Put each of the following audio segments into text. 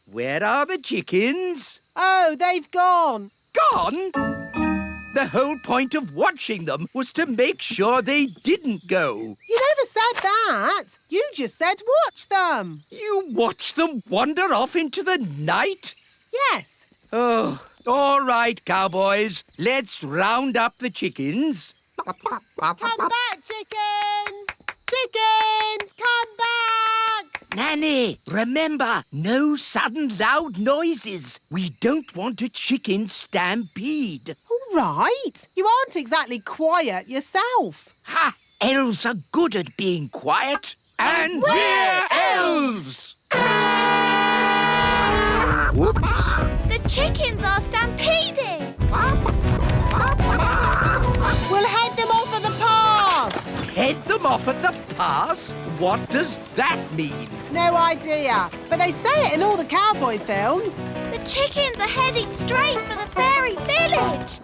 Where are the chickens? Oh, they've gone. Gone? The whole point of watching them was to make sure they didn't go. You never said that. You just said watch them. You watched them wander off into the night? Yes. Oh, all right, Cowboys. Let's round up the chickens. Come back, chickens! Chickens, come back! Nanny, remember, no sudden loud noises. We don't want a chicken stampede. All right. You aren't exactly quiet yourself. Ha! Elves are good at being quiet. And we're elves! Whoops. The chickens are stampeding. We'll head them off at the pass. Head them off at the pass? What does that mean? No idea. But they say it in all the cowboy films. The chickens are heading straight for the fairy village.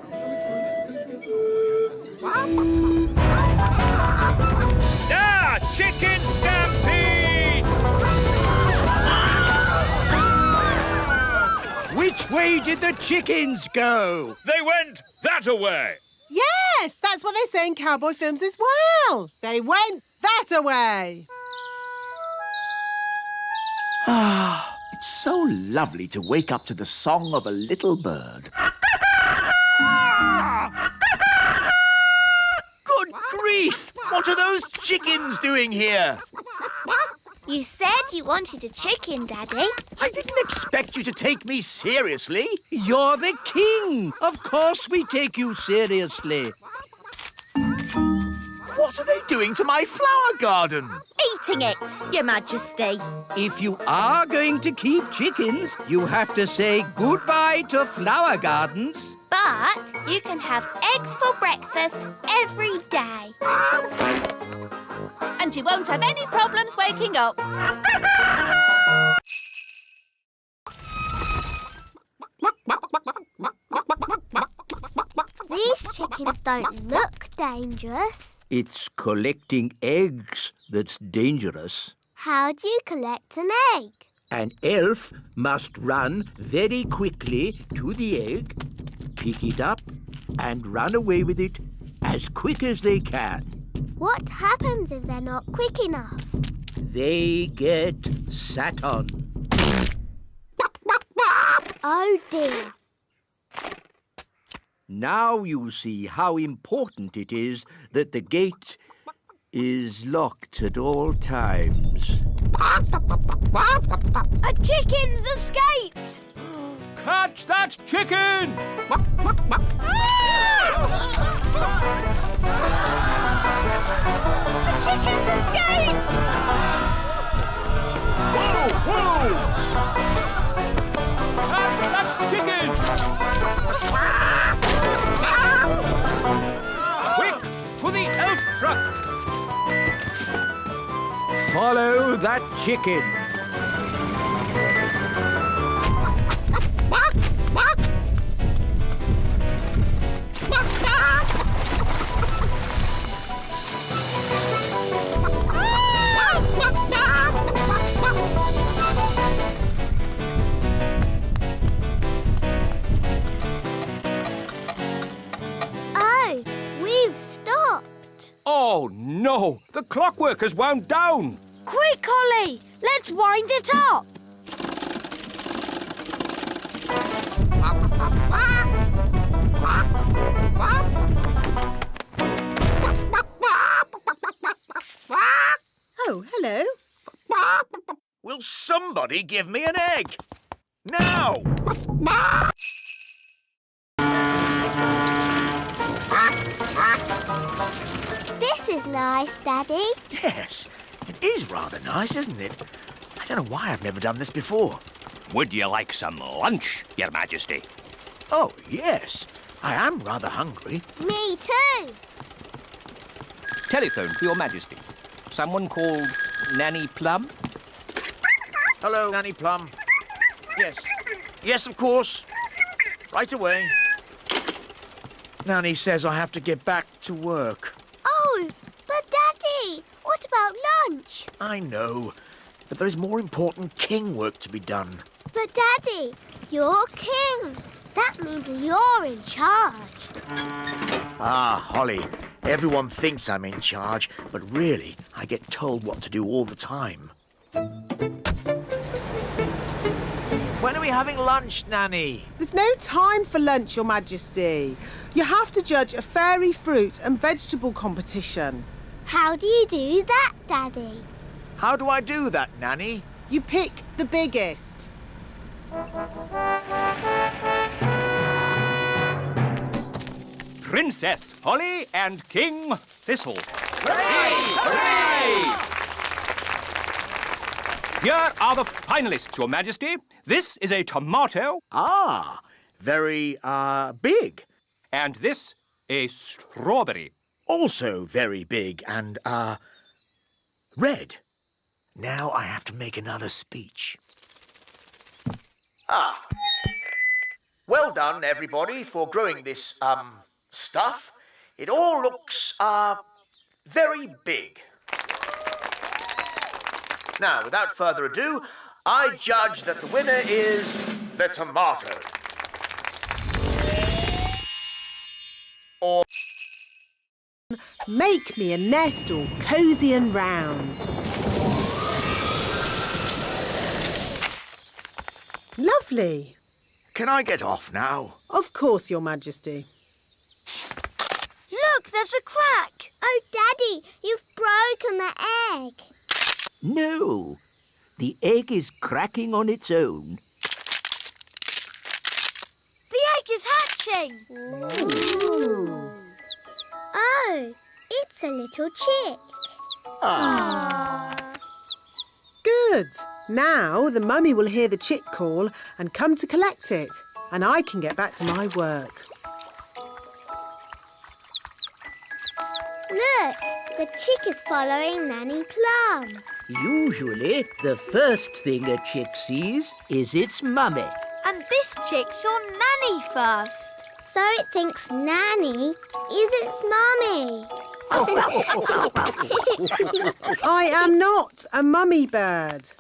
Ah! Chicken stampede! Which way did the chickens go? They went that-a-way. Yes, that's what they say in cowboy films as well. They went that-a-way. Ah, it's so lovely to wake up to the song of a little bird. Good grief! What are those chickens doing here? You said you wanted a chicken, Daddy. I didn't expect you to take me seriously. You're the king. Of course we take you seriously. What are they doing to my flower garden? Eating it, Your Majesty. If you are going to keep chickens, you have to say goodbye to flower gardens. But you can have eggs for breakfast every day. And you won't have any problems waking up. These chickens don't look dangerous. It's collecting eggs that's dangerous. How do you collect an egg? An elf must run very quickly to the egg, pick it up, and run away with it as quick as they can. What happens if they're not quick enough? They get sat on. Oh dear. Now you see how important it is that the gate is locked at all times. A chicken's escaped! Catch that chicken! The chicken's escaped! Whoa, whoa! Catch that chicken! Quick, to the elf truck! Follow that chicken. Oh, we've stopped. Oh, no! The clockwork has wound down! Quick, Ollie! Let's wind it up! Oh, hello. Will somebody give me an egg? Now! This is nice, Daddy. Yes, it is rather nice, isn't it? I don't know why I've never done this before. Would you like some lunch, Your Majesty? Oh, yes. I am rather hungry. Me too. Telephone for Your Majesty. Someone called Nanny Plum? Hello, Nanny Plum. Yes. Yes, of course. Right away. Nanny says I have to get back to work. Oh, but Daddy, about lunch? I know, but there is more important king work to be done. But But, Daddy, you're king. That means you're in charge. Ah, Holly, everyone thinks I'm in charge, but really, I get told what to do all the time. When are we having lunch, Nanny? There's no time for lunch, Your Majesty. You have to judge a fairy fruit and vegetable competition. How do you do that, Daddy? How do I do that, Nanny? You pick the biggest. Princess Holly and King Thistle. Here are the finalists, Your Majesty. This is a tomato, Ah, very, big. and this a strawberry. Also very big and, red. Now I have to make another speech. Ah. Well done, everybody, for growing this, stuff. It all looks, very big. Now, without further ado, I judge that the winner is the tomato. Or Make me a nest all cosy and round. Lovely. can I get off now? Of course, Your Majesty. Look, there's a crack. Oh, Daddy, you've broken the egg. No, the egg is cracking on its own. The egg is hatching. Oh, it's a little chick. Good. Now the mummy will hear the chick call and come to collect it, and I can get back to my work. Look, the chick is following Nanny Plum. Usually, the first thing a chick sees is its mummy. And this chick saw Nanny first. So it thinks Nanny is its mummy. I am not a mummy bird.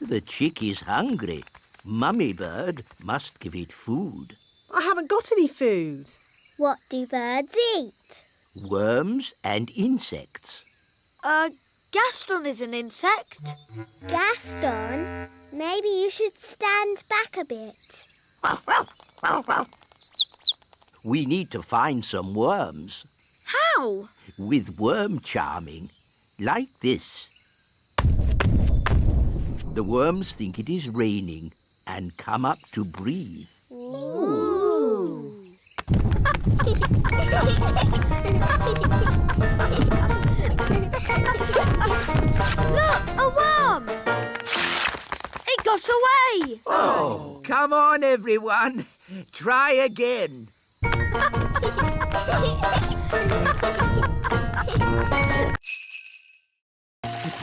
The chick is hungry. Mummy bird must give it food. I haven't got any food. What do birds eat? Worms and insects. Gaston is an insect. Gaston, maybe you should stand back a bit. We need to find some worms. How? With worm charming, like this. The worms think it is raining and come up to breathe. Look, a worm. It got away. Oh, come on, everyone. Try again.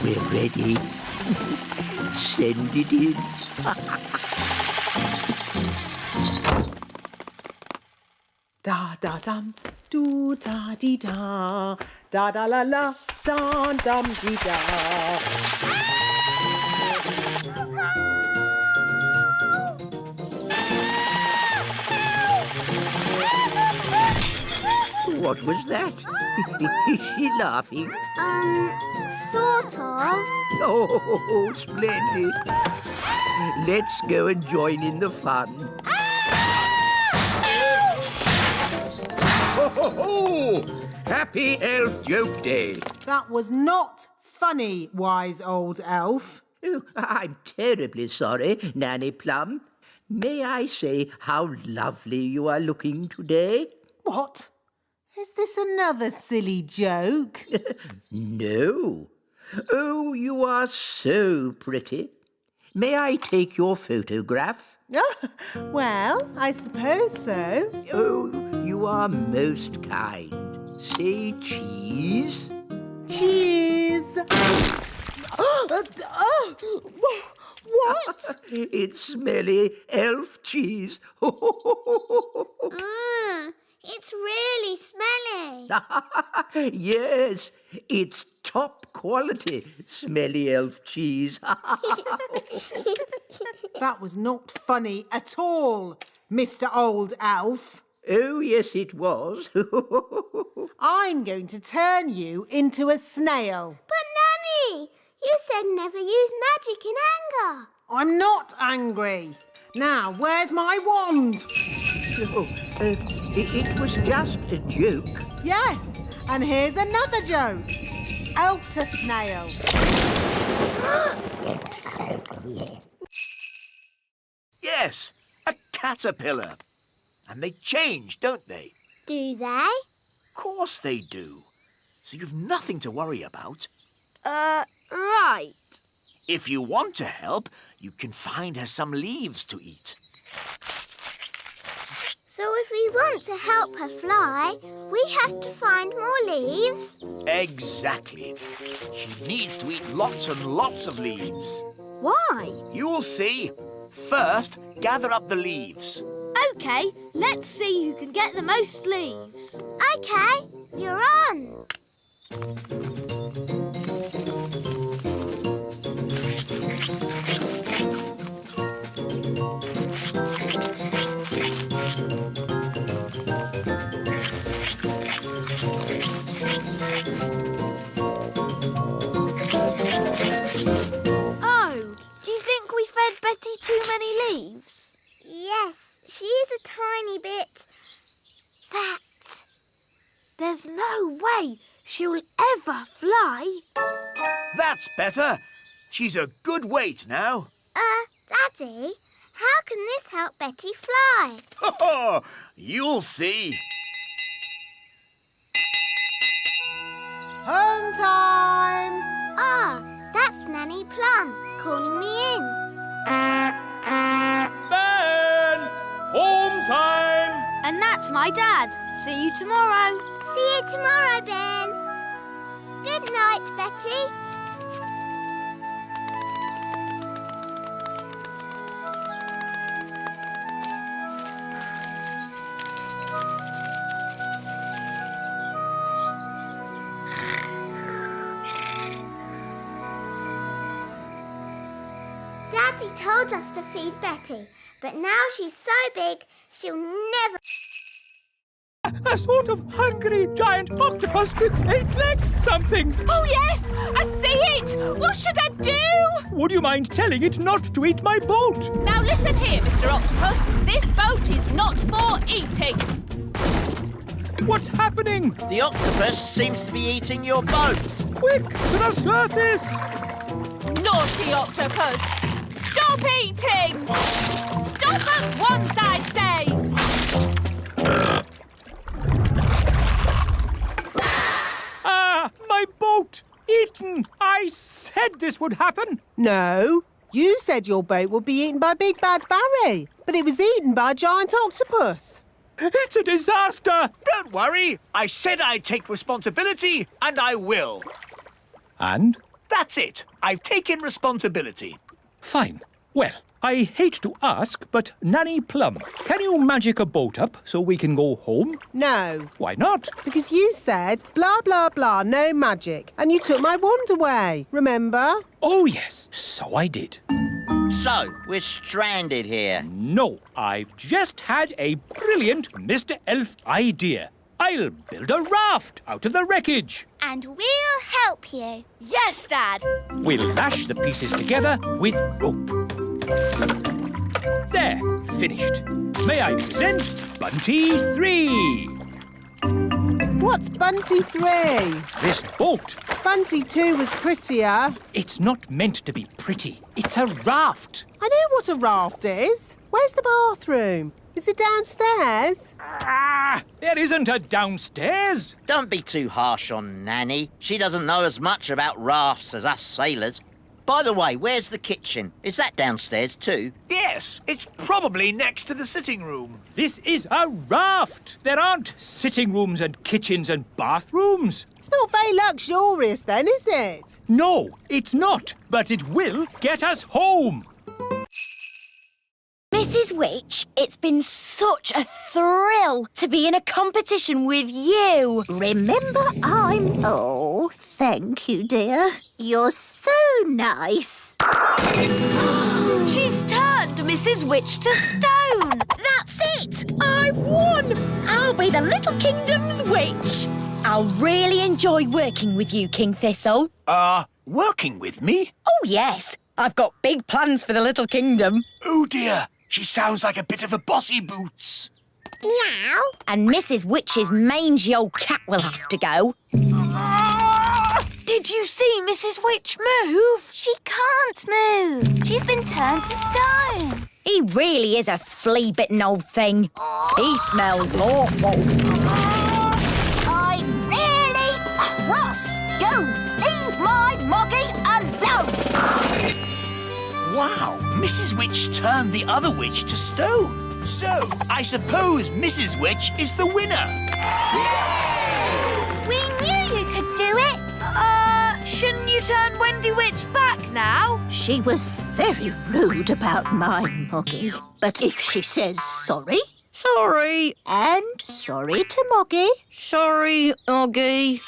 We're ready. Send it in. Da da dum, do da dee da, da da la la, da dum dee da. What was that? Is she laughing? Sort of. Oh, splendid. Let's go and join in the fun. Ho, ho, ho! Happy Elf Joke Day. That was not funny, wise old elf. Oh, I'm terribly sorry, Nanny Plum. May I say how lovely you are looking today? What? Is this another silly joke? No. Oh, you are so pretty. May I take your photograph? Well, I suppose so. Oh, you are most kind. Say cheese. Cheese! What? It's smelly elf cheese. It's really smelly. Yes, it's top quality smelly elf cheese. That was not funny at all, Mr. Old Elf. Oh, yes, it was. I'm going to turn you into a snail. But Nanny, you said never use magic in anger. I'm not angry. Now, where's my wand? Oh, it was just a joke. Yes, and here's another joke. Elf to snail. Yes, a caterpillar. And they change, don't they? Do they? Of course they do. So you've nothing to worry about. Right. If you want to help, you can find her some leaves to eat. So if we want to help her fly, we have to find more leaves? Exactly. She needs to eat lots and lots of leaves. Why? You'll see. First, gather up the leaves. OK, let's see who can get the most leaves. OK, you're on. Oh, do you think we fed Betty too many leaves? Yes, she is a tiny bit fat. There's no way she'll ever fly. That's better. She's a good weight now. Daddy, how can this help Betty fly? Oh, you'll see. Home time! Ah, that's Nanny Plum calling me in. Ben! Home time! And that's my dad. See you tomorrow. See you tomorrow, Ben. Good night, Betty. Daddy told us to feed Betty, but now she's so big, she'll never... A sort of hungry giant octopus with 8 legs something. Oh, yes! I see it! What should I do? Would you mind telling it not to eat my boat? Now listen here, Mr. Octopus. This boat is not for eating. What's happening? The octopus seems to be eating your boat. Quick, to the surface! Naughty octopus! Stop eating! Stop at once, I say! Ah, my boat! Eaten! I said this would happen! No, you said your boat would be eaten by Big Bad Barry, but it was eaten by a giant octopus. It's a disaster! Don't worry. I said I'd take responsibility, and I will. And? That's it. I've taken responsibility. Fine. Well, I hate to ask, but Nanny Plum, can you magic a boat up so we can go home? No, Why not? because you said blah, blah, blah, no magic, and you took my wand away, remember? Oh, yes, so I did. So, we're stranded here. No, I've just had a brilliant Mr. Elf idea. I'll build a raft out of the wreckage. And we'll help you. Yes, Dad. We'll lash the pieces together with rope. There, finished. May I present Bunty 3? What's Bunty 3? This boat, Bunty 2 was prettier. it's not meant to be pretty. It's a raft. I know what a raft is. Where's the bathroom? Is it downstairs? Ah, there isn't a downstairs. Don't be too harsh on Nanny. She doesn't know as much about rafts as us sailors. By the way, where's the kitchen? Is that downstairs too? Yes, it's probably next to the sitting room. This is a raft. There aren't sitting rooms and kitchens and bathrooms. It's not very luxurious then, is it? No, it's not, but it will get us home. Mrs. Witch, it's been such a thrill to be in a competition with you. Remember, Oh, thank you, dear. You're so nice. She's turned. Mrs. Witch to stone. That's it! I've won! I'll be the Little Kingdom's witch. I'll really enjoy working with you, King Thistle. Working with me? Oh, yes. I've got big plans for the Little Kingdom. Oh, dear. She sounds like a bit of a bossy boots. Meow. And Mrs. Witch's mangy old cat will have to go. Did you see Mrs. Witch move? She can't move. She's been turned to stone. He really is a flea-bitten old thing. He smells awful. I'm really cross. You leave my Moggy alone. Wow, Mrs. Witch turned the other witch to stone. So, I suppose Mrs. Witch is the winner. We knew you could do it. Shouldn't you turn Wendy Witch back now? She was very rude about my Moggy. But if she says sorry, Sorry. and sorry to Moggy, Sorry, Oggy.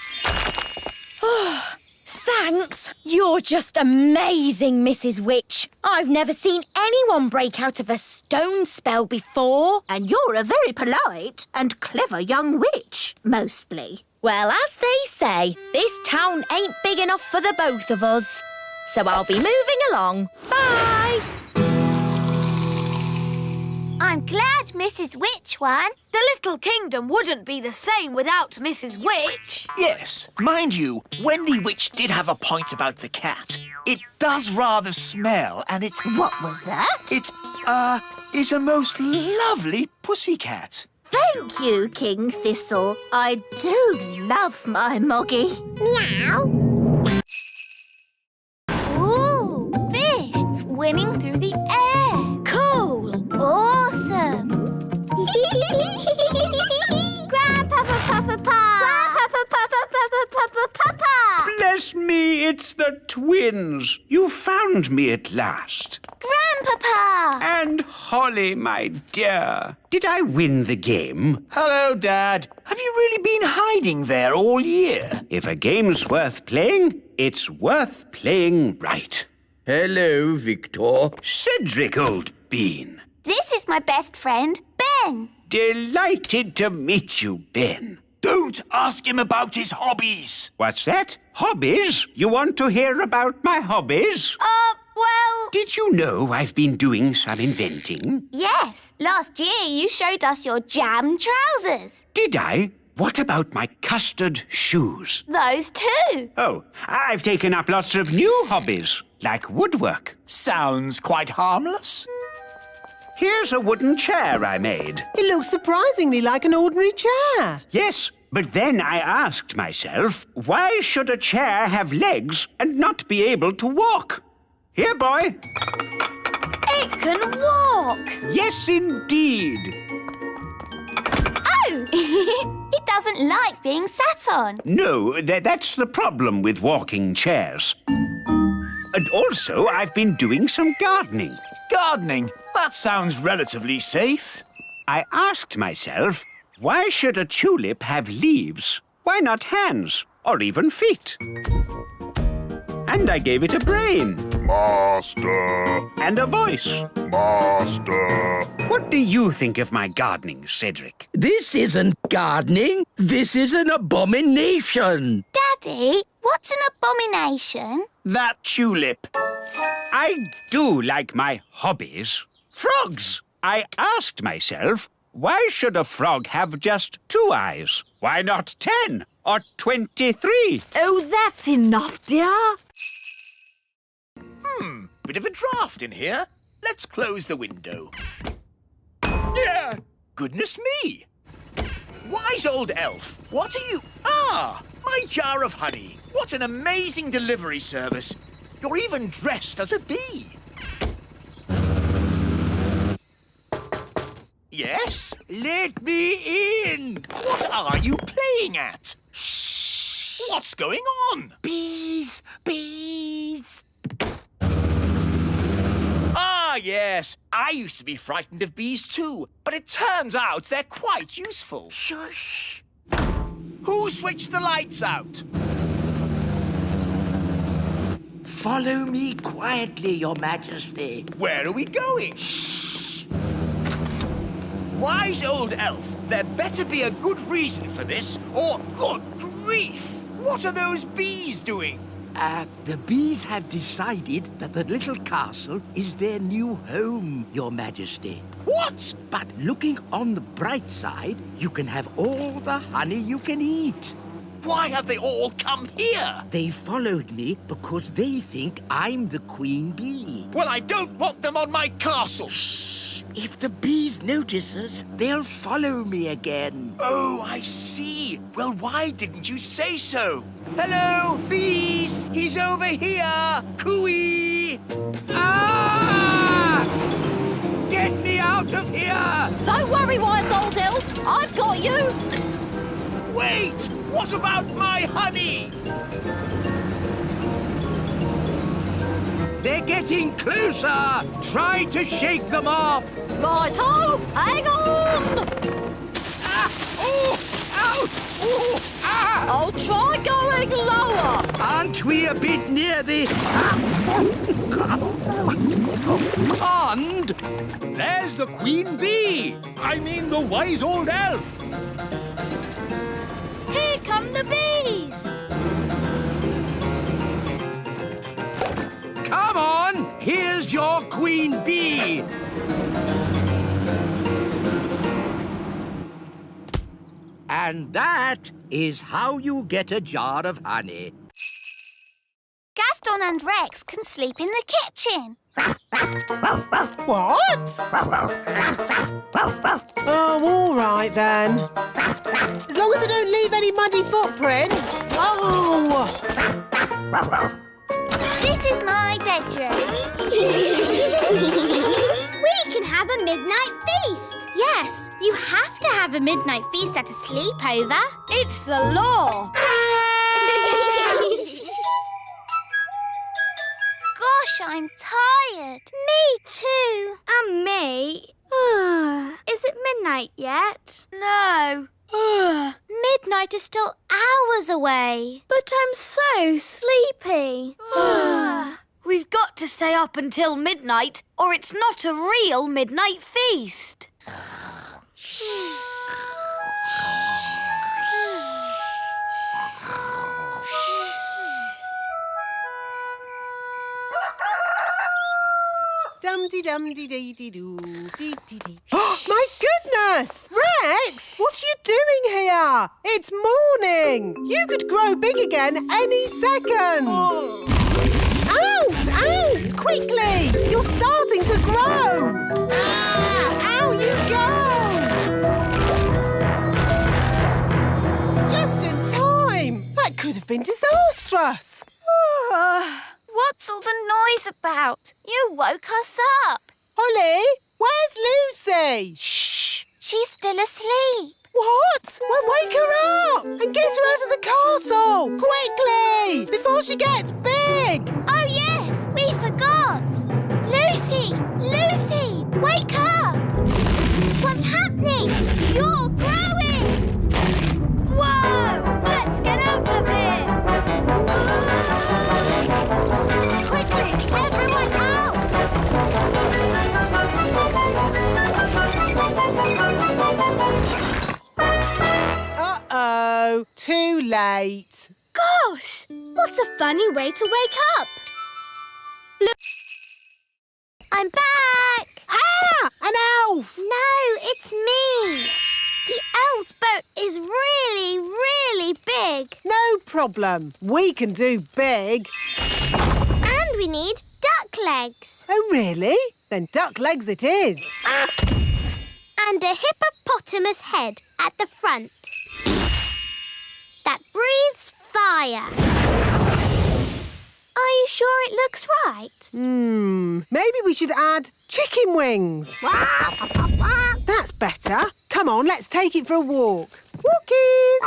Thanks. You're just amazing, Mrs. Witch. I've never seen anyone break out of a stone spell before. and you're a very polite and clever young witch, mostly. Well, as they say, this town ain't big enough for the both of us. So I'll be moving along. Bye. I'm glad Mrs. Witch won. The Little Kingdom wouldn't be the same without Mrs. Witch. Yes, mind you, Wendy Witch did have a point about the cat. It does rather smell, and it's... What was that? It, is a most lovely pussycat. Thank you, King Thistle. I do love my Moggy. Meow. Ooh, fish swimming through the air. Cool. Awesome. Grandpapa, Papa, Pa. Grandpapa, Papa, Papa. Bless me, it's the twins. You found me at last. Grandpapa. And Holly, my dear. Did I win the game? Hello, Dad. Have you really been hiding there all year? If a game's worth playing, it's worth playing right. Hello, Victor. Cedric, old bean. This is my best friend, Ben. Delighted to meet you, Ben. Don't ask him about his hobbies. What's that? Hobbies? You want to hear about my hobbies? Well... Did you know I've been doing some inventing? Yes. Last year you showed us your jam trousers. Did I? What about my custard shoes? Those too. Oh, I've taken up lots of new hobbies, like woodwork. Sounds quite harmless. Here's a wooden chair I made. It looks surprisingly like an ordinary chair. Yes, but then I asked myself, why should a chair have legs and not be able to walk? Here, boy. It can walk. Yes, indeed. Oh! It doesn't like being sat on. No, that's the problem with walking chairs. And also, I've been doing some gardening. Gardening? That sounds relatively safe. I asked myself, why should a tulip have leaves? Why not hands or even feet? And I gave it a brain. Master. And a voice. Master. What do you think of my gardening, Cedric? This isn't gardening. This is an abomination. Daddy, what's an abomination? That tulip. I do like my hobbies. Frogs! I asked myself, why should a frog have just 2 eyes? Why not 10 or 23? Oh, that's enough, dear. Bit of a draft in here. Let's close the window. Yeah, goodness me. Wise old elf, what are you... Ah, my jar of honey. What an amazing delivery service. You're even dressed as a bee. Yes? Let me in. What are you playing at? Shh. What's going on? Bees, bees. Ah, yes. I used to be frightened of bees too, but it turns out they're quite useful. Shush. Who switched the lights out? Follow me quietly, Your Majesty. Where are we going? Shh. Wise old elf, there better be a good reason for this, or good grief! What are those bees doing? The bees have decided that the little castle is their new home, Your Majesty. What? But looking on the bright side, you can have all the honey you can eat. Why have they all come here? They followed me because they think I'm the queen bee. Well, I don't want them on my castle. Shh! If the bees notice us, they'll follow me again. Oh, I see. Well, why didn't you say so? Hello, bees! He's over here! Cooey! Ah! Get me out of here! Don't worry, wise old elf. I've got you. Wait! What about my honey? They're getting closer! Try to shake them off! Righto, hang on. Ah! Oh! Ow! Oh! Ah! I'll try going lower. Aren't we a bit near the pond? There's the queen bee. I mean the wise old elf. Here come the bees. Come on! Here's your queen bee! And that is how you get a jar of honey. Gaston and Rex can sleep in the kitchen. What? Oh, all right then. As long as they don't leave any muddy footprints. Oh! This is my bedroom. We can have a midnight feast. Yes, you have to have a midnight feast at a sleepover. It's the law. Gosh, I'm tired. Me too. And me. Is it midnight yet? No. Midnight is still hours away. But I'm so sleepy. We've got to stay up until midnight, or it's not a real midnight feast. Dum-de-dum-de-dee-dee-doo, My goodness! Rex, what are you doing here? It's morning. You could grow big again any second. Out! Out! Quickly! You're starting to grow. Ah! Out you go! Just in time. That could have been disastrous. What's all the noise about? You woke us up. Holly, where's Lucy? Shh. She's still asleep. What? Well, wake her up and get her out of the castle! Quickly! Before she gets big! Oh, yes, we forgot. Lucy! Lucy! Wake up! What's happening? You're growing! Whoa! Let's get out of here! Quickly! Everyone out! Uh-oh, too late. Gosh, what a funny way to wake up. I'm back. Ah, an elf! No, it's me. The elves' boat is really, really big. No problem. We can do big. And we need duck legs. Oh, really? Then duck legs it is. And a hippopotamus head at the front. That breathes fire. Are you sure it looks right? Maybe we should add chicken wings. That's better. Come on, let's take it for a walk. Walkies!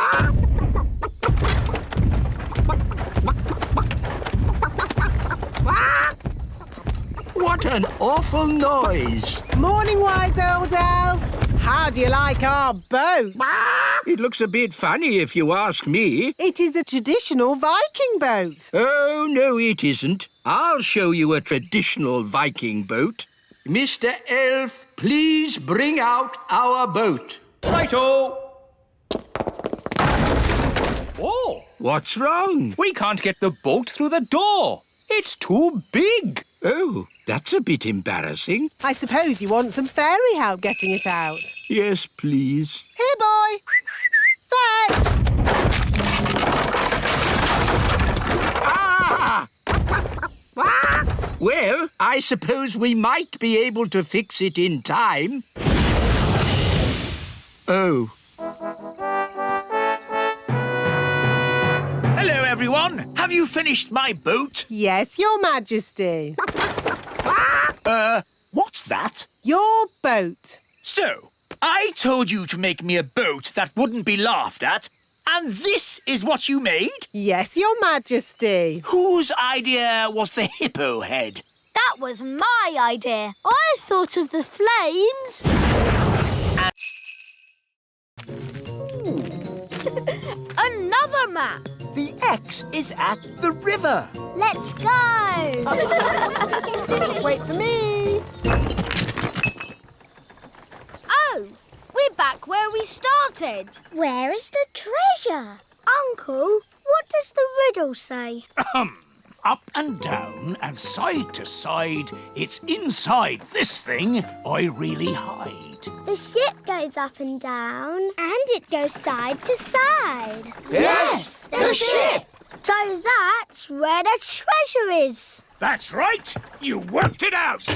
What an awful noise! Morning, wise old elf. How do you like our boat? It looks a bit funny if you ask me. It is a traditional Viking boat. Oh, no, it isn't. I'll show you a traditional Viking boat. Mr. Elf, please bring out our boat. Righto! Oh! What's wrong? We can't get the boat through the door. It's too big. Oh, that's a bit embarrassing. I suppose you want some fairy help getting it out. Yes, please. Here, boy. Fetch! Ah! Well, I suppose we might be able to fix it in time. Oh. Hello, everyone. Have you finished my boat? Yes, Your Majesty. What's that? Your boat. So, I told you to make me a boat that wouldn't be laughed at, and this is what you made? Yes, Your Majesty. Whose idea was the hippo head? That was my idea. I thought of the flames. Another map. The X is at the river. Let's go. Wait for me. Oh, we're back where we started. Where is the treasure? Uncle, what does the riddle say? Up and down and side to side, it's inside this thing I really hide. The ship goes up and down. And it goes side to side. Yes, the ship! So that's where the treasure is. That's right. You worked it out.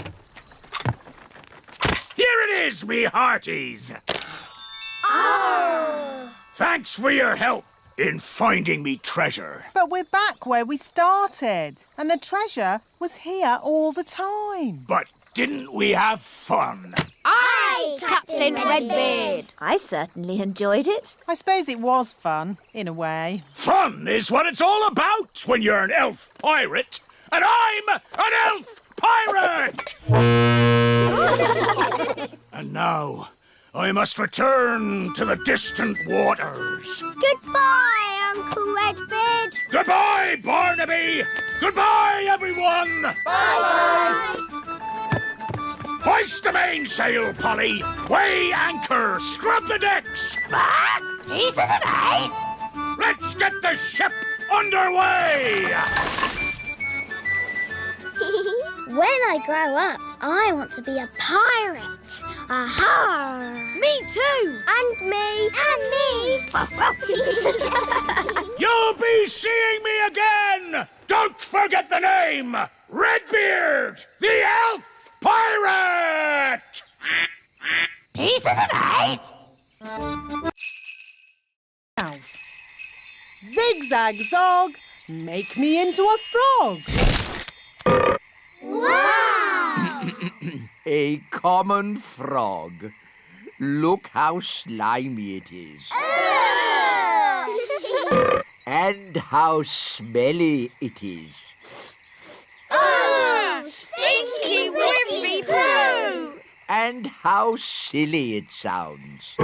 Here it is, me hearties. Oh. Thanks for your help in finding me treasure. But we're back where we started. And the treasure was here all the time. But didn't we have fun? Aye, Captain Redbeard. I certainly enjoyed it. I suppose it was fun, in a way. Fun is what it's all about when you're an elf pirate. And I'm an elf pirate! And now, I must return to the distant waters. Goodbye, Uncle Redbeard. Goodbye, Barnaby! Goodbye, everyone! Bye-bye. Hoist the mainsail, Polly! Weigh anchor! Scrub the decks! He's right. Let's get the ship underway! When I grow up, I want to be a pirate. Aha! Me too. And me. And me. You'll be seeing me again! Don't forget the name! Redbeard, the elf pirate! He's right. Now, zigzag zog, make me into a frog. Wow! A common frog. Look how slimy it is. And how smelly it is. Stinky wimpy poo! And how silly it sounds.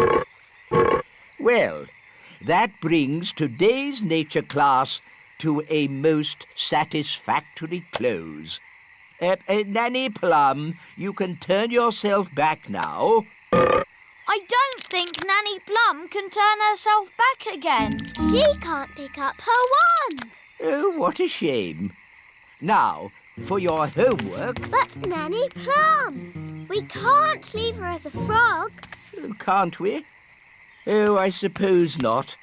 Well, that brings today's nature class to a most satisfactory close. Nanny Plum, you can turn yourself back now. I don't think Nanny Plum can turn herself back again. She can't pick up her wand. Oh, what a shame. Now, for your homework... But Nanny Plum, we can't leave her as a frog. Can't we? Oh, I suppose not.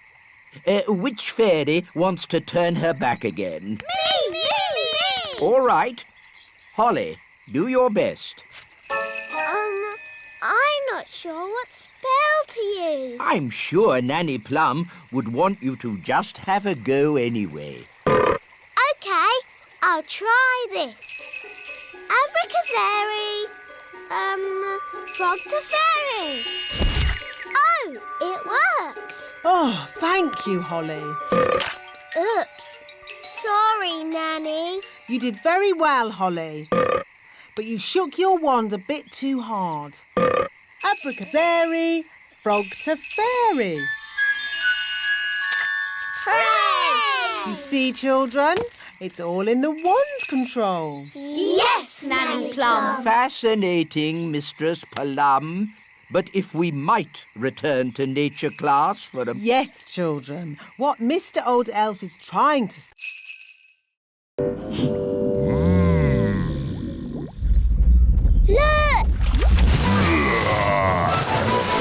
Which fairy wants to turn her back again? Me! All right. Holly, do your best. I'm not sure what spell to use. I'm sure Nanny Plum would want you to just have a go anyway. Okay, I'll try this. Abracazeri, frog to fairy. Oh, it worked. Oh, thank you, Holly. Oops. Sorry, Nanny. You did very well, Holly. But you shook your wand a bit too hard. Abracazeri, frog to fairy. Hooray! You see, children, it's all in the wand control. Yes! Yes, Nanny Plum. Fascinating, Mistress Plum. But if we might return to nature class for a... Yes, children. What Mr. Old Elf is trying to... Look!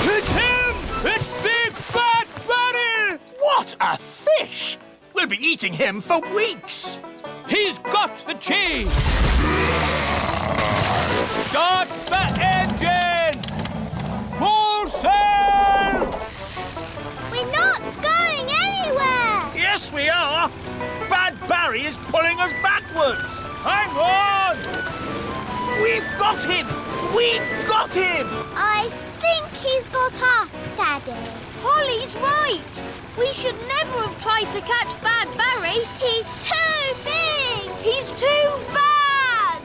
It's him! It's Big Bad Barry! What a fish! We'll be eating him for weeks. He's got the cheese! Start the engine! Full sail! We're not going anywhere! Yes, we are. Bad Barry is pulling us backwards. Hang on! We've got him! We've got him! I think he's got us, Daddy. Holly's right. We should never have tried to catch Bad Barry. He's too big! He's too bad.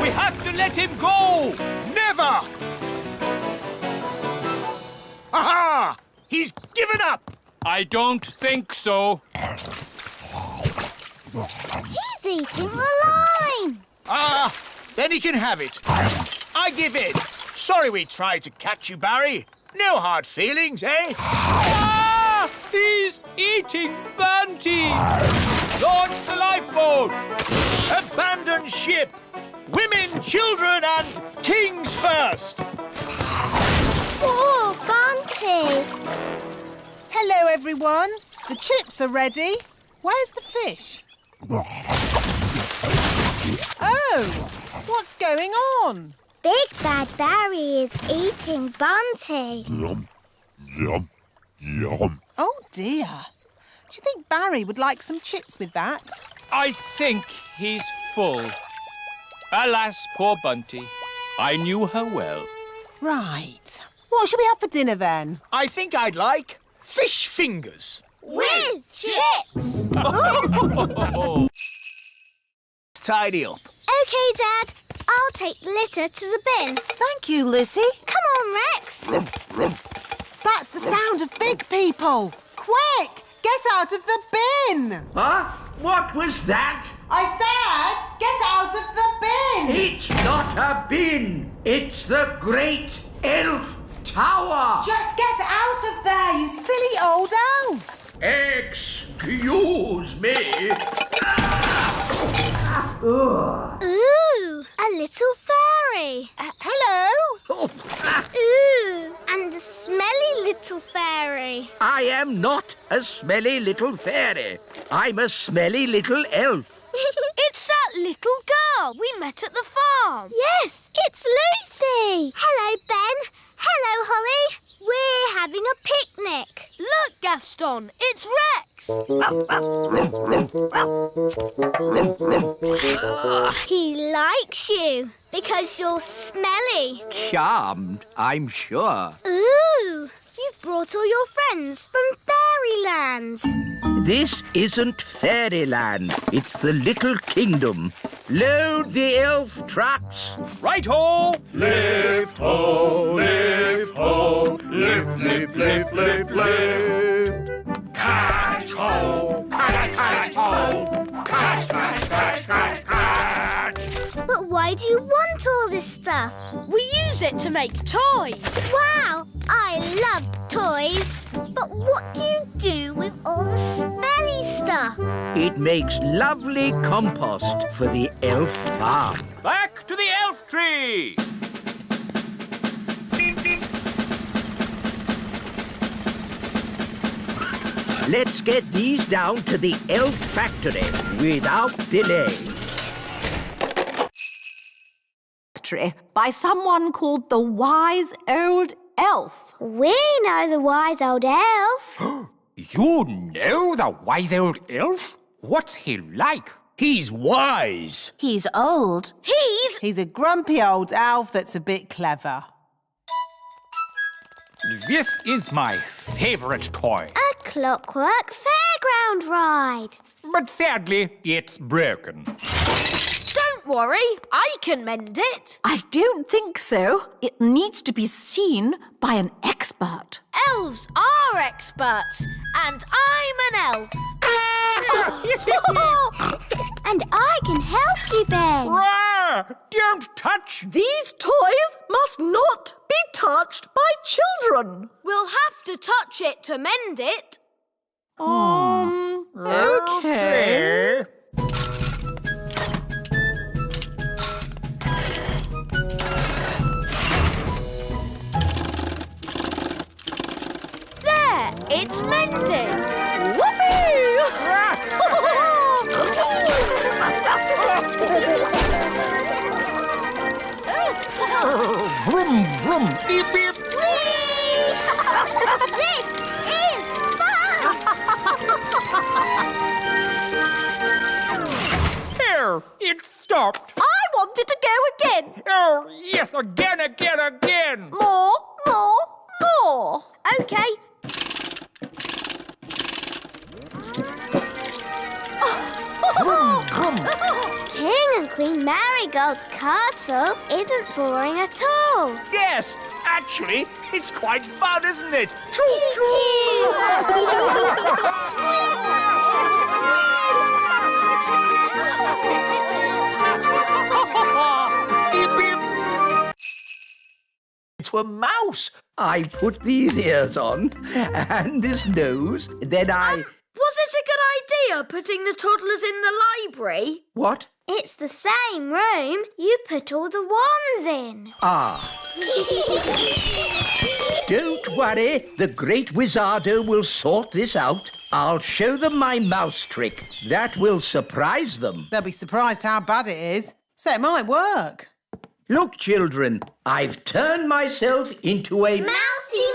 We have to let him go! Never! Aha! He's given up! I don't think so. He's eating the line! Ah, then he can have it. I give in. Sorry we tried to catch you, Barry. No hard feelings, eh? Ah! He's eating Banty! Launch the lifeboat! Abandon ship! Women, children, and kings first! Oh, Bunty! Hello, everyone. The chips are ready. Where's the fish? Oh, what's going on? Big Bad Barry is eating Bunty. Yum, yum, yum. Oh, dear. Do you think Barry would like some chips with that? I think he's full. Alas, poor Bunty. I knew her well. Right. What shall we have for dinner, then? I think I'd like fish fingers. With chips! Tidy up. OK, Dad. I'll take the litter to the bin. Thank you, Lucy. Come on, Rex. That's the sound of big people. Quick! Get out of the bin! Huh? What was that? I said, get out of the bin! It's not a bin. It's the Great Elf Tower. Just get out of there, you silly old elf! Excuse me. Ooh, a little fairy. Hello? Ooh, and a smelly little fairy. I am not a smelly little fairy. I'm a smelly little elf. It's that little girl we met at the farm. Yes, it's Lucy. Hello, Ben. Hello, Holly. We're having a picnic. Look, Gaston, it's Rex. He likes you because you're smelly. Charmed, I'm sure. Ooh, you've brought all your friends from Fairyland. This isn't fairyland. It's the Little Kingdom. Load the elf trucks. Right-ho! Lift ho, lift ho, lift, lift, lift, lift, lift. Catch ho, catch, catch ho, catch, catch, catch, catch, catch. But why do you want all this stuff? We use it to make toys. Wow, I love toys. But what do you do with all the smelly stuff? It makes lovely compost for the elf farm. Back to the elf tree! Let's get these down to the elf factory without delay. By someone called the Wise Old Elf. We know the wise old elf. You know the wise old elf? What's he like? He's wise. He's old. He's a grumpy old elf that's a bit clever. This is my favorite toy. A clockwork fairground ride. But sadly, it's broken. Don't worry, I can mend it. I don't think so. It needs to be seen by an expert. Elves are experts, and I'm an elf. And I can help you, Ben. Rah! Don't touch! These toys must not be touched by children. We'll have to touch it to mend it. Okay. There, it's mended. Vroom, vroom. Beep, beep. This is fun! There, it stopped. I wanted to go again. Oh, yes, again. More. Okay. Vroom, vroom. King and Queen Marigold's castle isn't boring at all. Yes, actually, it's quite fun, isn't it? Choo-choo! Beep, beep. To a mouse. I put these ears on and this nose. Then I... Was it a good idea putting the toddlers in the library? What? It's the same room you put all the wands in. Ah. Don't worry. The great Wizardo will sort this out. I'll show them my mouse trick. That will surprise them. They'll be surprised how bad it is. So it might work. Look, children, I've turned myself into a... Mousy!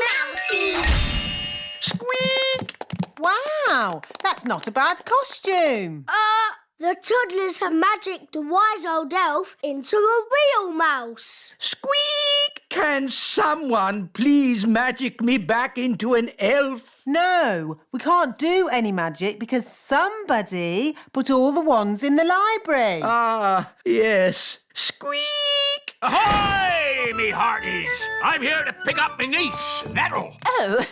Squeak! Wow, that's not a bad costume. The toddlers have magicked the wise old elf into a real mouse. Squeak! Can someone please magic me back into an elf? No, we can't do any magic because somebody put all the wands in the library. Ah, yes. Squeak! Ahoy, me hearties! I'm here to pick up my niece, Nettle. Oh,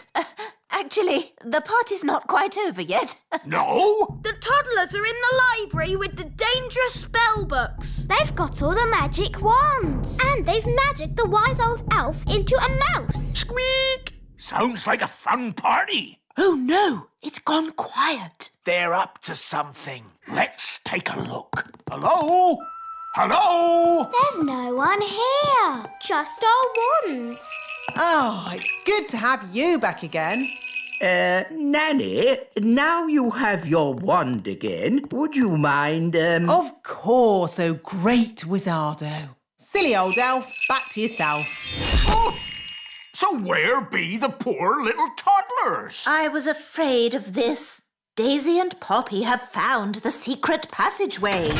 actually, the party's not quite over yet. No? The toddlers are in the library with the dangerous spell books. They've got all the magic wands. And they've magicked the wise old elf into a mouse. Squeak! Sounds like a fun party. Oh, no, it's gone quiet. They're up to something. Let's take a look. Hello? Hello? There's no one here. Just our wands. Oh, it's good to have you back again. Nanny, now you have your wand again. Would you mind, Of course, oh great Wizardo. Silly old elf, back to yourself. Oh, so where be the poor little toddlers? I was afraid of this. Daisy and Poppy have found the secret passageway.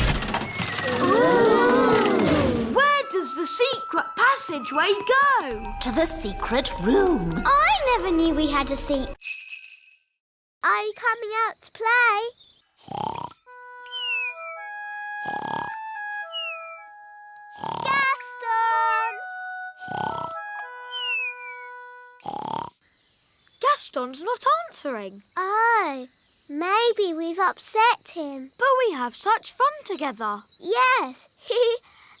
Where does the secret passageway go? To the secret room. I never knew we had a seat. Are you coming out to play? Gaston! Gaston's not answering. Oh, maybe we've upset him. But we have such fun together. Yes,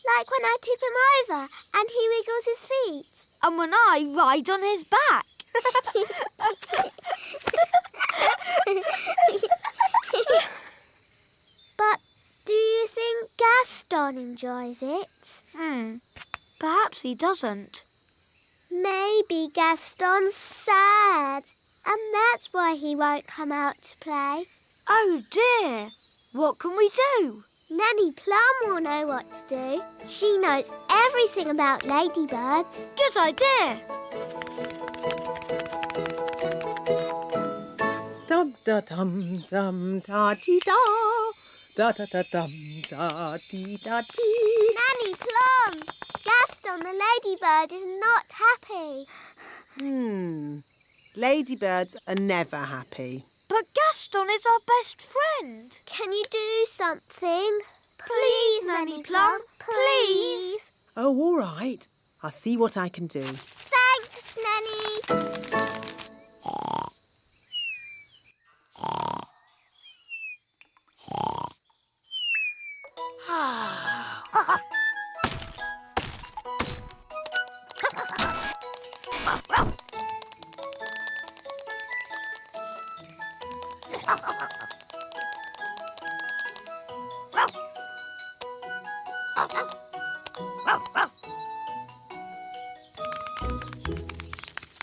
like when I tip him over and he wiggles his feet. And when I ride on his back. But do you think Gaston enjoys it? Perhaps he doesn't. Maybe Gaston's sad, and that's why he won't come out to play. Oh dear, what can we do? Nanny Plum will know what to do. She knows everything about ladybirds. Good idea. Dum da dum dum da dee da. Da da da dum da dee da dee. Nanny Plum, Gaston the ladybird is not happy. Ladybirds are never happy. But Gaston is our best friend. Can you do something? Please, Nanny Plum, please. Oh, all right. I'll see what I can do. Thanks, Nanny.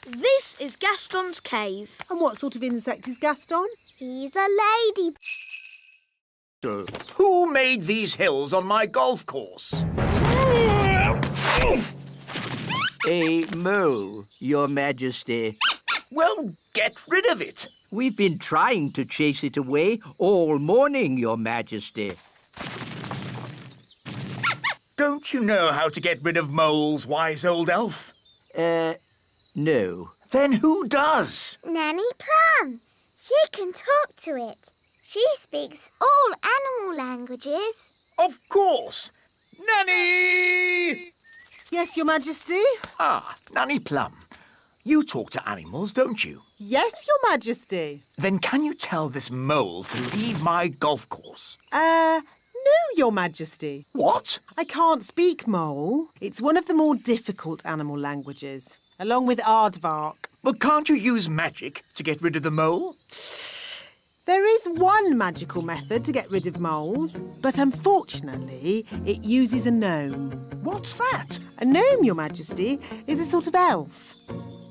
This is Gaston's cave. And what sort of insect is Gaston? He's a lady. Who made these hills on my golf course? A mole, Your Majesty. Well, get rid of it. We've been trying to chase it away all morning, Your Majesty. Don't you know how to get rid of moles, wise old elf? No. Then who does? Nanny Plum. She can talk to it. She speaks all animal languages. Of course. Nanny! Yes, Your Majesty? Ah, Nanny Plum. You talk to animals, don't you? Yes, Your Majesty. Then can you tell this mole to leave my golf course? No, Your Majesty. What? I can't speak mole. It's one of the more difficult animal languages, along with aardvark. But can't you use magic to get rid of the mole? There is one magical method to get rid of moles, but unfortunately, it uses a gnome. What's that? A gnome, Your Majesty, is a sort of elf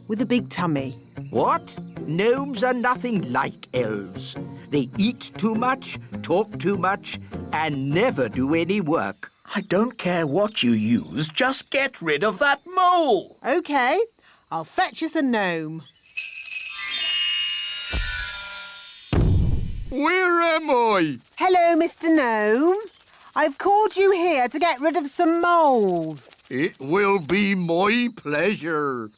with a big tummy. What? Gnomes are nothing like elves. They eat too much, talk too much, and never do any work. I don't care what you use, just get rid of that mole. OK, I'll fetch us a gnome. Where am I? Hello, Mr. Gnome. I've called you here to get rid of some moles. It will be my pleasure.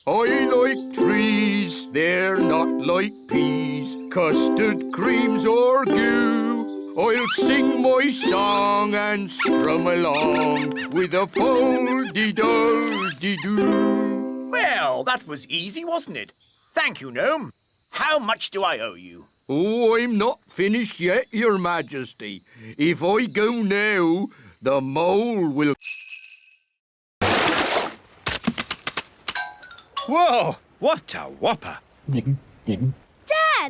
I like trees, they're not like peas, custard creams or goo. I'll sing my song and strum along with a fol-de-dol-de-doo. Well, that was easy, wasn't it? Thank you, Gnome. How much do I owe you? Oh, I'm not finished yet, Your Majesty. If I go now, the mole will... Whoa! What a whopper! Dad,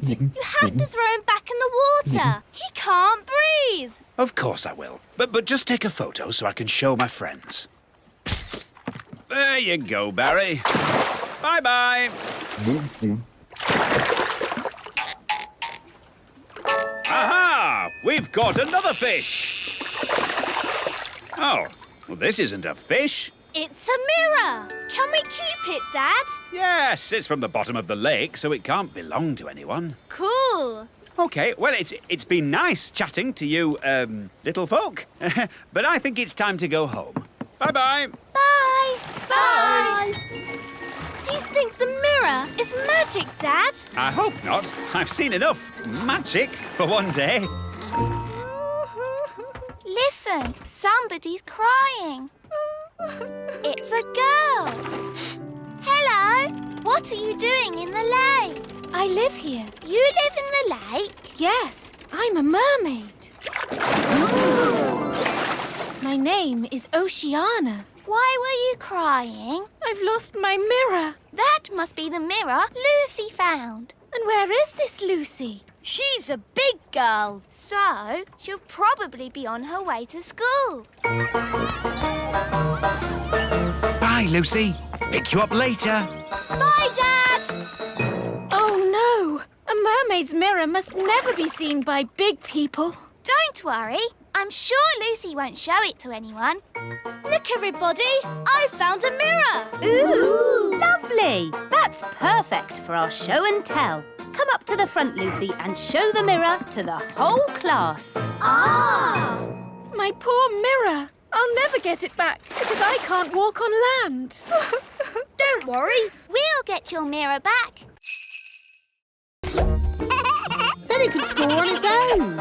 you have to throw him back in the water. He can't breathe. Of course I will. But just take a photo so I can show my friends. There you go, Barry. Bye-bye. Aha! We've got another fish. Oh, well, this isn't a fish. It's a mirror. Can we keep it, Dad? Yes, it's from the bottom of the lake, so it can't belong to anyone. Cool. OK, well, it's been nice chatting to you, little folk. But I think it's time to go home. Bye-bye. Bye. Bye. Do you think the mirror is magic, Dad? I hope not. I've seen enough magic for one day. Listen, somebody's crying. It's a girl. Hello. What are you doing in the lake? I live here. You live in the lake? Yes, I'm a mermaid. My name is Oceana. Why were you crying? I've lost my mirror. That must be the mirror Lucy found. And where is this Lucy? She's a big girl, so she'll probably be on her way to school. Bye, Lucy. Pick you up later. Bye, Dad! Oh, no. A mermaid's mirror must never be seen by big people. Don't worry. I'm sure Lucy won't show it to anyone. Look, everybody. I found a mirror. Ooh, lovely. That's perfect for our show and tell. Come up to the front, Lucy, and show the mirror to the whole class. Ah! My poor mirror. I'll never get it back because I can't walk on land. Don't worry. We'll get your mirror back. Then he could score on his own.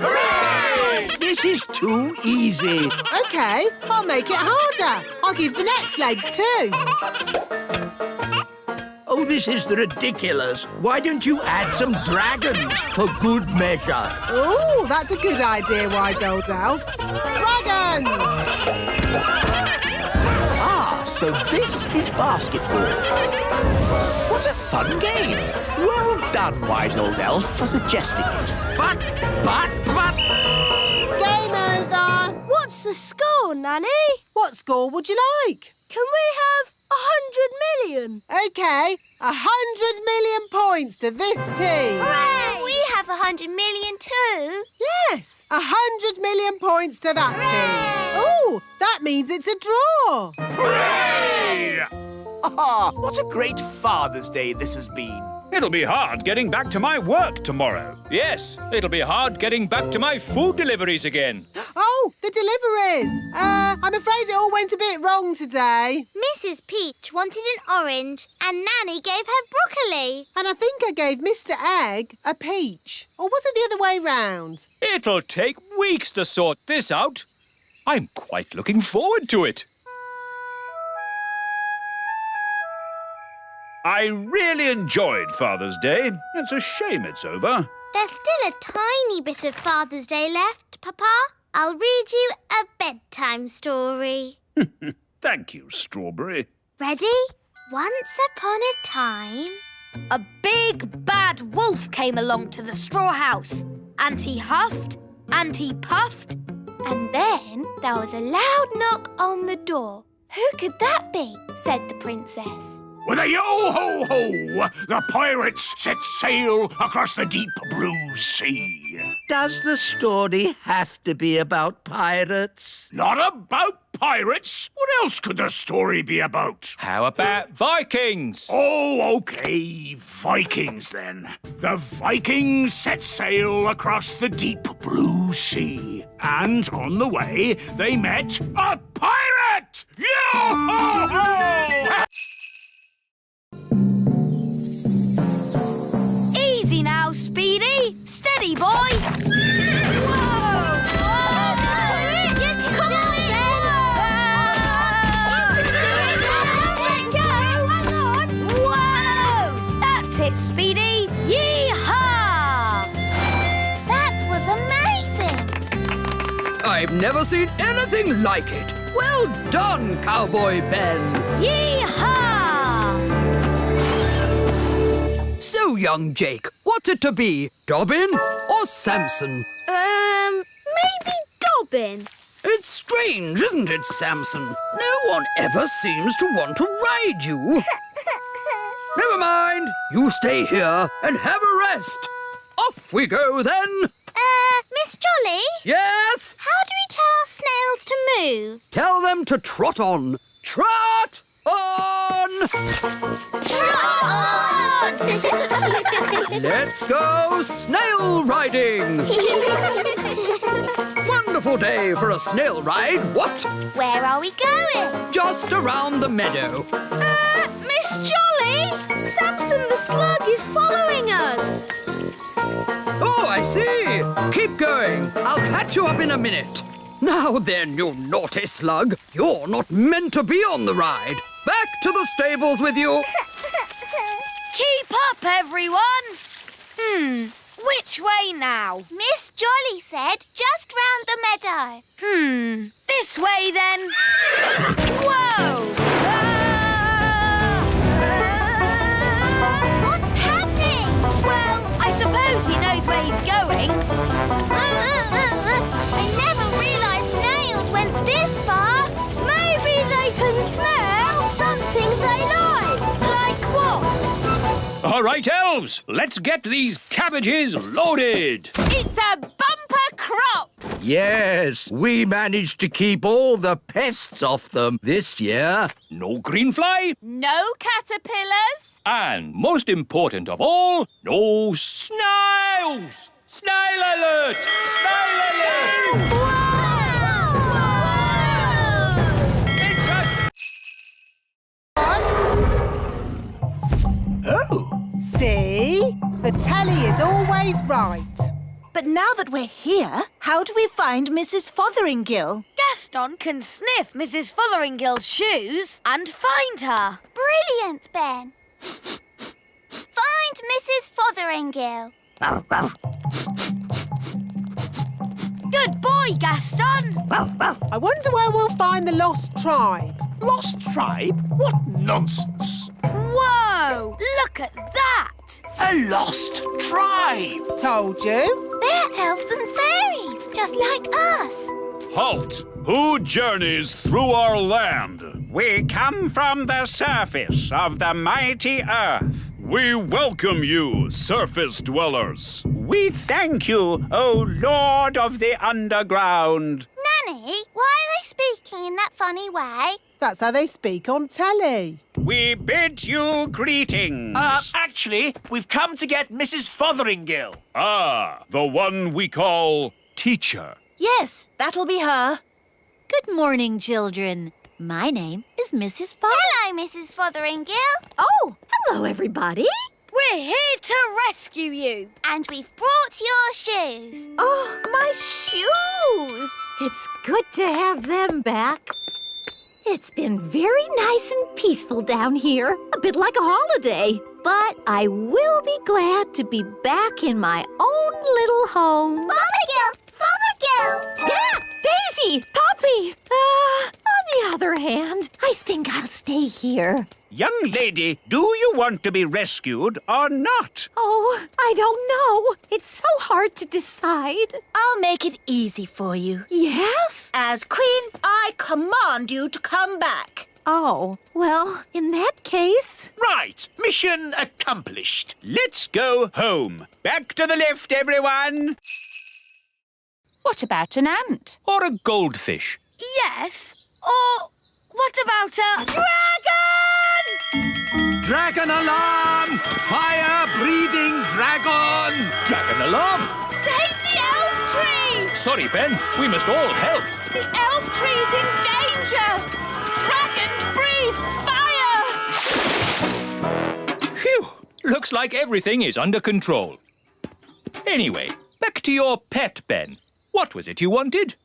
Hooray! This is too easy. OK, I'll make it harder. I'll give the next legs too. Oh, this is ridiculous. Why don't you add some dragons for good measure? Oh, that's a good idea, wise old elf. Dragons! Ah, so this is basketball. What a fun game. Well done, wise old elf, for suggesting it. But... Game over. a score, Nanny. What score would you like? Can we have 100 million? OK, 100 million points to this team. Hooray! We have 100 million too. Yes, 100 million points to that team. Oh, that means it's a draw. Hooray! Ah, what a great Father's Day this has been. It'll be hard getting back to my work tomorrow. Yes, it'll be hard getting back to my food deliveries again. Oh, the deliveries. I'm afraid it all went a bit wrong today. Mrs. Peach wanted an orange and Nanny gave her broccoli. And I think I gave Mr. Egg a peach. Or was it the other way round? It'll take weeks to sort this out. I'm quite looking forward to it. I really enjoyed Father's Day. It's a shame it's over. There's still a tiny bit of Father's Day left, Papa. I'll read you a bedtime story. Thank you, Strawberry. Ready? Once upon a time... A big bad wolf came along to the straw house, and he huffed and he puffed. And then there was a loud knock on the door. Who could that be? Said the princess. With a yo-ho-ho, the pirates set sail across the deep blue sea. Does the story have to be about pirates? Not about pirates. What else could the story be about? How about Vikings? Oh, OK, Vikings then. The Vikings set sail across the deep blue sea. And on the way, they met a pirate! Yo-ho-ho! Easy now, Speedy. Steady, boy. Whoa! Come on, Ben! Whoa! That's it, Speedy. Yee-haw! That was amazing. I've never seen anything like it. Well done, Cowboy Ben. Yee-haw! So, young Jake, what's it to be? Dobbin or Samson? Maybe Dobbin. It's strange, isn't it, Samson? No one ever seems to want to ride you. Never mind. You stay here and have a rest. Off we go, then. Miss Jolly? Yes? How do we tell our snails to move? Tell them to trot on. Trot on! Trot on! Let's go snail riding! Wonderful day for a snail ride, what? Where are we going? Just around the meadow. Miss Jolly! Samson the slug is following us. Oh, I see. Keep going. I'll catch you up in a minute. Now then, you naughty slug. You're not meant to be on the ride. Back to the stables with you. Keep up, everyone. Which way now? Miss Jolly said just round the meadow. This way, then. Whoa! What's happening? Well, I suppose he knows where he's going. I never realised snails went this fast. Maybe they can smell something they like. Like what? All right, elves, let's get these cabbages loaded. It's a bumper crop. Yes, we managed to keep all the pests off them this year. No greenfly, No caterpillars. and most important of all, no snails. Snail alert! Snail alert! It's a Oh, See? The telly is always right. But now that we're here, how do we find Mrs. Fotheringill? Gaston can sniff Mrs. Fotheringill's shoes and find her. Brilliant, Ben. Find Mrs. Fotheringill. Good boy, Gaston. I wonder where we'll find the lost tribe. lost tribe? What nonsense! Whoa! Look at that! A lost tribe! Told you. They're elves and fairies, just like us. Halt! Who journeys through our land? We come from the surface of the mighty earth. We welcome you, surface dwellers. We thank you, O Lord of the underground. Nanny, why are they speaking in that funny way? That's how they speak on telly. We bid you greetings. Actually, we've come to get Mrs. Fotheringill. Ah, the one we call teacher. Yes, that'll be her. Good morning, children. My name is Mrs. Fotheringill. Hello, Mrs. Fotheringill. Oh, hello, everybody. We're here to rescue you. And we've brought your shoes. Oh, my shoes. It's good to have them back. It's been very nice and peaceful down here, a bit like a holiday. But I will be glad to be back in my own little home. Fotheringill! Fotheringill! Yeah, Daisy! Poppy! On the other hand, I think I'll stay here. Young lady, do you want to be rescued or not? Oh, I don't know. It's so hard to decide. I'll make it easy for you. Yes? As Queen, I command you to come back. Oh, well, in that case... Right, mission accomplished. Let's go home. Back to the left, everyone. What about an ant? Or a goldfish? Yes. Or what about a dragon? Dragon alarm! Fire-breathing dragon! Dragon alarm! Save the elf tree! Sorry, Ben. We must all help. The elf tree's in danger! Dragons breathe fire! Phew! Looks like everything is under control. Anyway, back to your pet, Ben. What was it you wanted?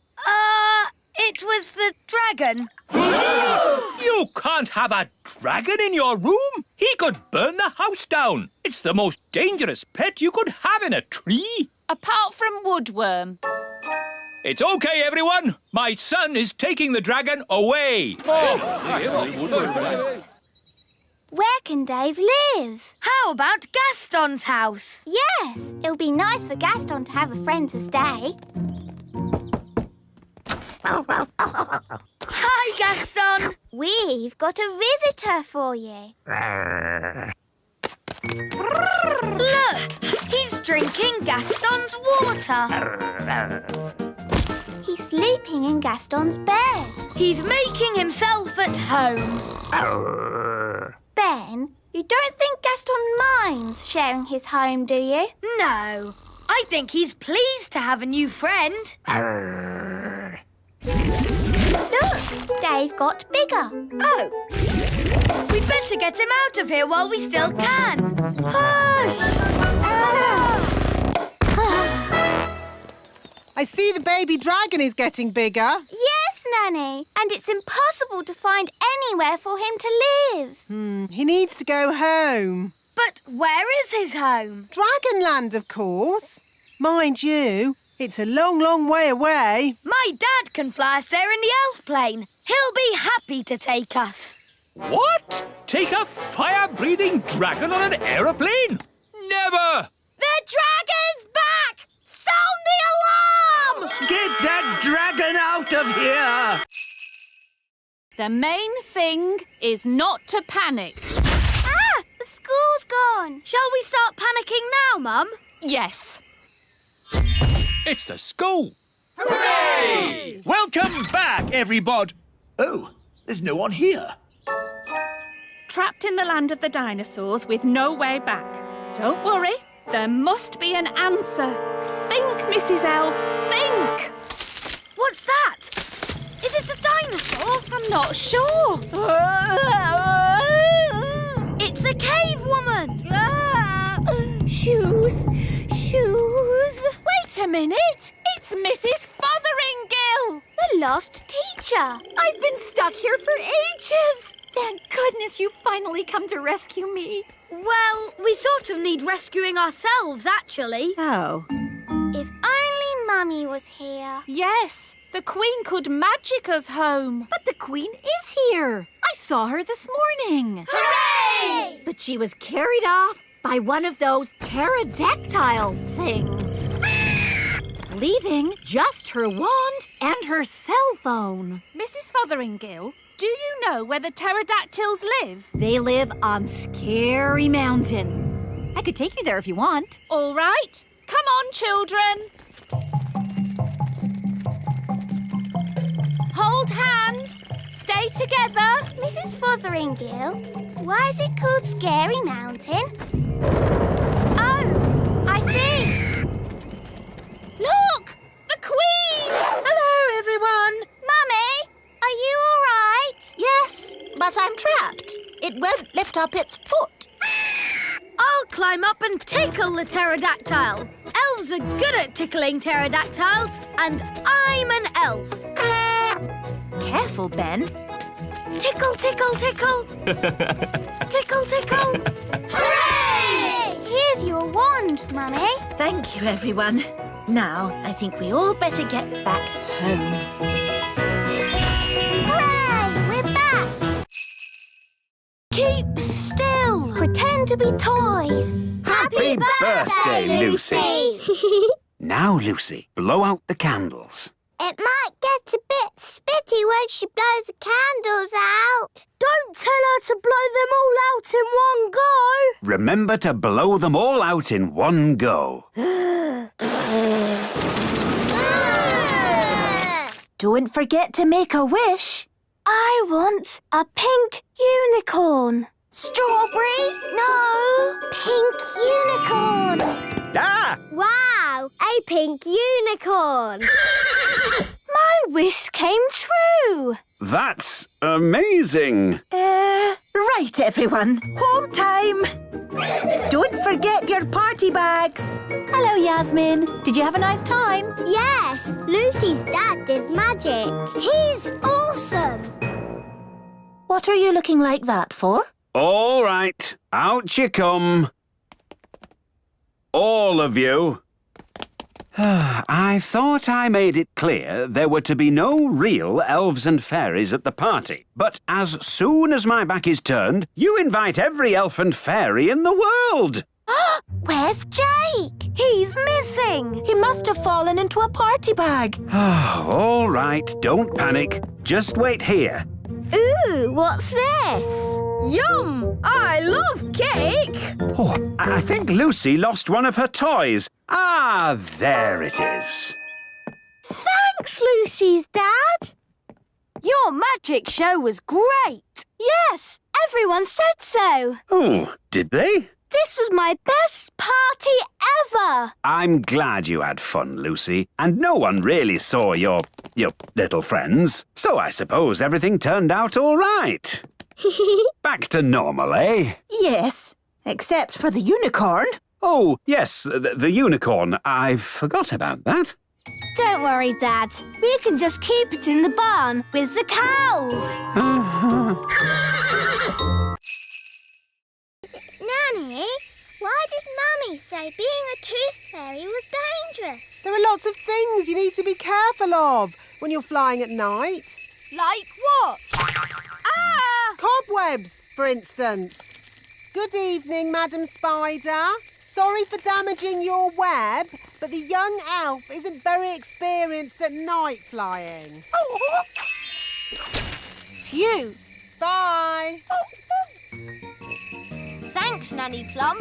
It was the dragon. You can't have a dragon in your room. He could burn the house down. It's the most dangerous pet you could have in a tree. Apart from woodworm. It's okay, everyone. My son is taking the dragon away. Where can Dave live? How about Gaston's house? Yes, it'll be nice for Gaston to have a friend to stay. Hi, Gaston. We've got a visitor for you. Look, he's drinking Gaston's water. He's sleeping in Gaston's bed. He's making himself at home. Ben, you don't think Gaston minds sharing his home, do you? No, I think he's pleased to have a new friend. Look, Dave got bigger. Oh. We'd better get him out of here while we still can. Hush! I see the baby dragon is getting bigger. Yes, Nanny. And it's impossible to find anywhere for him to live. He needs to go home. But where is his home? Dragonland, of course. Mind you, it's a long, long way away. My dad can fly us there in the elf plane. He'll be happy to take us. What? Take a fire-breathing dragon on an aeroplane? Never! The dragon's back! Sound the alarm! Get that dragon out of here! The main thing is not to panic. Ah, the school's gone. Shall we start panicking now, Mum? Yes. It's the school. Hooray! Welcome back, everybody. Oh, there's no one here. Trapped in the land of the dinosaurs with no way back. Don't worry, there must be an answer. Think, Mrs. Elf, think! What's that? Is it a dinosaur? I'm not sure. It's a cave woman. Shoes. Wait a minute. It's Mrs. Fotheringill. The lost teacher. I've been stuck here for ages. Thank goodness you finally come to rescue me. Well, we sort of need rescuing ourselves, actually. Oh. If only Mummy was here. Yes, the Queen could magic us home. But the Queen is here. I saw her this morning. Hooray! But she was carried off by one of those pterodactyl things. leaving. Just her wand and her cell phone. Mrs. Fotheringill, do you know where the pterodactyls live? They live on Scary Mountain. I could take you there if you want. All right. Come on, children. Hold hands. Stay together. Mrs. Fotheringill, why is it called Scary Mountain? Oh, I see. Look! The Queen! Hello, everyone. Mummy, are you all right? Yes, but I'm trapped. It won't lift up its foot. I'll climb up and tickle the pterodactyl. Elves are good at tickling pterodactyls, and I'm an elf. Careful, Ben. Tickle, tickle, tickle. Tickle, tickle. Hooray! Here's your wand, Mummy. Thank you, everyone. Now, I think we all better get back home. Hooray! We're back. Keep still. Pretend to be toys. Happy birthday, Lucy. Lucy. Now, Lucy, blow out the candles. It might get a bit spitty when she blows the candles out. Don't tell her to blow them all out in one go. Remember to blow them all out in one go. Don't forget to make a wish. I want a pink unicorn. Strawberry? No. Pink unicorn. Ah! Wow, a pink unicorn. My wish came true. That's amazing. Right, everyone. Home time. Don't forget your party bags. Hello, Yasmin. Did you have a nice time? Yes, Lucy's dad did magic. He's awesome. What are you looking like that for? All right, out you come. All of you. I thought I made it clear there were to be no real elves and fairies at the party. But as soon as my back is turned, you invite every elf and fairy in the world. Where's Jake? He's missing. He must have fallen into a party bag. All right, don't panic. Just wait here. Ooh, what's this? Yum! I love cake! Oh, I think Lucy lost one of her toys. Ah, there it is. Thanks, Lucy's dad. Your magic show was great. Yes, everyone said so. Oh, did they? This was my best party ever. I'm glad you had fun, Lucy. And no one really saw your little friends. So I suppose everything turned out all right. Back to normal, eh? Yes, except for the unicorn. Oh, yes, the unicorn. I forgot about that. Don't worry, Dad. We can just keep it in the barn with the cows. Nanny, why did Mummy say being a tooth fairy was dangerous? There are lots of things you need to be careful of when you're flying at night. Like what? Ah! Cobwebs, for instance. Good evening, Madam Spider. Sorry for damaging your web, but the young elf isn't very experienced at night flying. Phew. Bye. Thanks, Nanny Plum.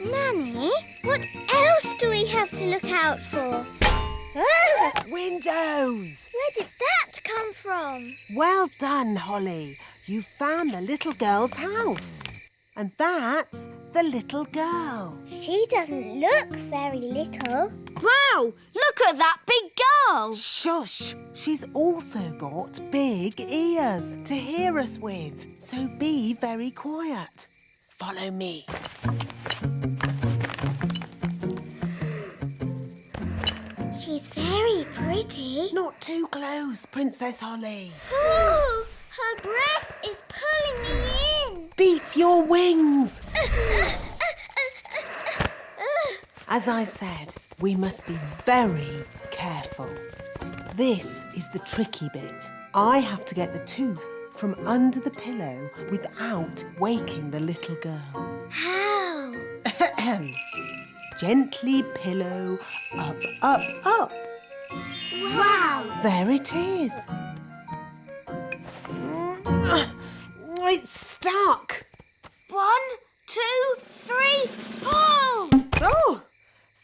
Nanny, what else do we have to look out for? Windows. Where did that come from? Well done, Holly. You found the little girl's house. And that's the little girl. She doesn't look very little. Wow, look at that big girl. Shush! She's also got big ears to hear us with. So be very quiet. Follow me. She's very pretty. Not too close, Princess Holly. Ooh, her breath is pulling me in. Beat your wings. As I said, we must be very careful. This is the tricky bit. I have to get the tooth from under the pillow without waking the little girl. How? Gently pillow, up, up, up. Wow! There it is. It's stuck. 1, 2, 3, pull! Oh,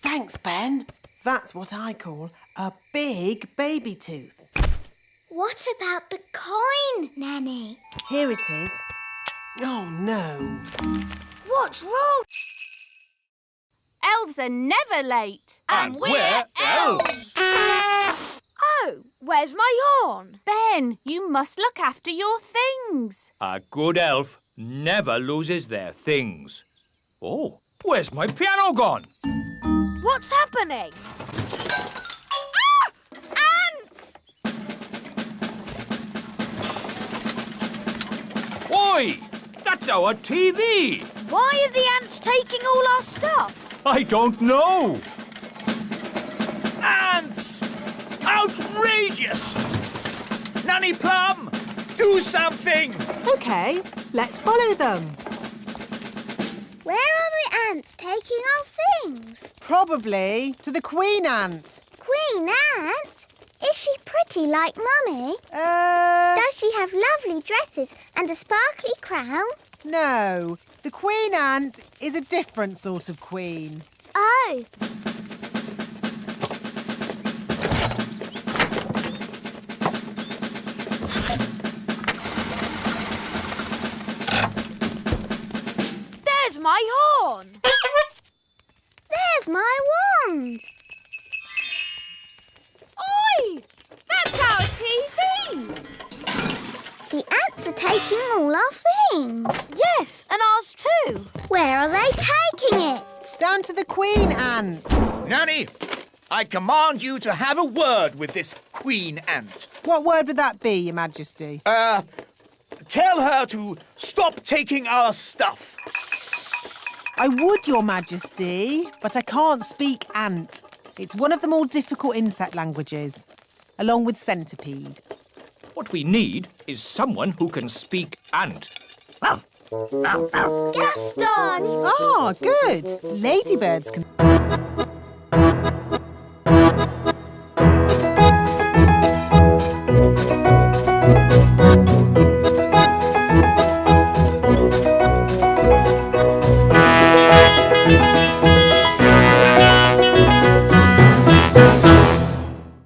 thanks, Ben. That's what I call a big baby tooth. What about the coin, Nanny? Here it is. Oh, no. What's wrong? Elves are never late. And we're elves. Oh, where's my horn? Ben, you must look after your things. A good elf never loses their things. Oh, where's my piano gone? What's happening? Ants! Oi! That's our TV! Why are the ants taking all our stuff? I don't know. Ants! Outrageous! Nanny Plum, do something! OK, let's follow them. Where are the ants taking our things? Probably to the queen ant. Queen Ant? Is she pretty like Mummy? Uh, Does she have lovely dresses and a sparkly crown? no. The queen ant is a different sort of queen. Oh, There's my horn. there's my wand. Oi! That's our TV! The ants are taking all our things. Yes, and ours too. Where are they taking it? Down to the queen ant. Nanny, I command you to have a word with this Queen Ant. What word would that be, Your Majesty? Tell her to stop taking our stuff. I would, Your Majesty, but I can't speak ant. It's one of the more difficult insect languages, along with centipede. What we need is someone who can speak ant. Gaston! Ah, good. Ladybirds can